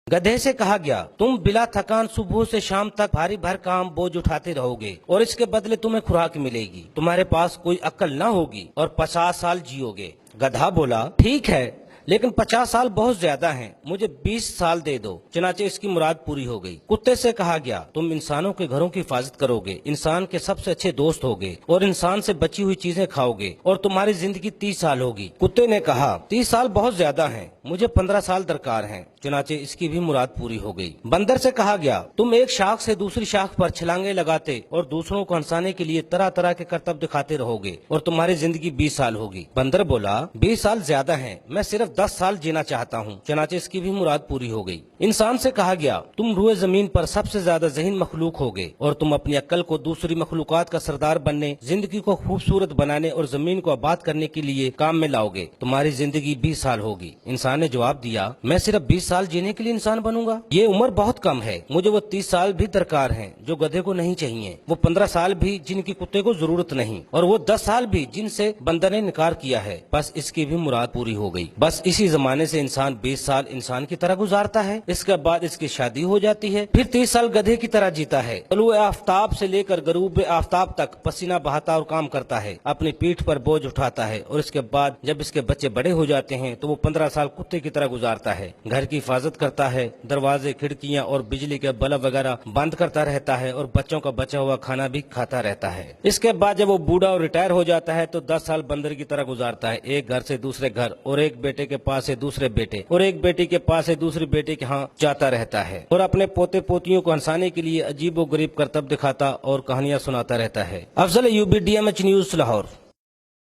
गधे से कहा गया, तुम बिला थकान सुबह से शाम तक भारी भरकम बोझ उठाते रहोगे और इसके बदले तुम्हें खुराक मिलेगी। तुम्हारे पास कोई अक्ल न होगी और 50 साल जियोगे। गधा बोला, ठीक है, लेकिन 50 साल बहुत ज्यादा हैं, मुझे 20 साल दे दो। चनाचे इसकी मुराद पूरी हो गई। कुत्ते से कहा गया, तुम इंसानों के घरों की हिफाजत करोगे, इंसान के सबसे अच्छे दोस्त होगे और इंसान से बची हुई चीजें खाओगे और तुम्हारी जिंदगी 30 साल होगी। कुत्ते ने कहा, 30 साल बहुत ज्यादा हैं, मुझे 15 साल दरकार हैं। चुनाचे इसकी भी मुराद पूरी हो गई। बंदर से कहा गया, तुम एक शाख से दूसरी शाख पर छलांगे लगाते और दूसरों को हंसाने के लिए तरह तरह के करतब दिखाते रहोगे और तुम्हारी जिंदगी 20 साल होगी। बंदर बोला, 20 साल ज्यादा हैं, मैं सिर्फ 10 साल जीना चाहता हूँ। चुनाचे इसकी भी मुराद पूरी हो गई। इंसान से कहा गया, तुम रूए जमीन पर सबसे ज्यादा ज़हीन मखलूक होगे और तुम अपनी अक्ल को दूसरी मखलूकात का सरदार बनने, जिंदगी को खूबसूरत बनाने और जमीन को आबाद करने के लिए काम में लाओगे। तुम्हारी जिंदगी 20 साल होगी। इंसान ने जवाब दिया, मैं सिर्फ 20 साल जीने के लिए इंसान बनूंगा, ये उम्र बहुत कम है, मुझे वो 30 साल भी दरकार हैं जो गधे को नहीं चाहिए, वो 15 साल भी जिनकी कुत्ते को जरूरत नहीं, और वो 10 साल भी जिनसे बंदर ने इनकार किया है। बस इसकी भी मुराद पूरी हो गई। बस इसी जमाने से इंसान 20 साल इंसान की तरह गुजारता है, इसके बाद इसकी शादी हो जाती है, फिर 30 साल गधे की तरह जीता है। तलुए आफ्ताब से लेकर गरूब आफ्ताब तक पसीना बहाता और काम करता है, अपनी पीठ पर बोझ उठाता है, और इसके बाद जब इसके बच्चे बड़े हो जाते हैं तो वो 15 साल कुत्ते की तरह गुजारता है, घर की हिफाजत करता है, दरवाजे, खिड़कियां और बिजली के बल्ब वगैरह बंद करता रहता है और बच्चों का बचा हुआ खाना भी खाता रहता है। इसके बाद जब वो बूढ़ा और रिटायर हो जाता है तो 10 साल बंदर की तरह गुजारता है, एक घर से दूसरे घर और एक बेटे के पास से दूसरे बेटे और एक बेटी के पास से दूसरे बेटे के यहाँ जाता रहता है और अपने पोते पोतियों को हंसाने के लिए अजीब व गरीब करतब दिखाता और कहानियां सुनाता रहता है। Afzal Ayubi, DMH news, Lahore.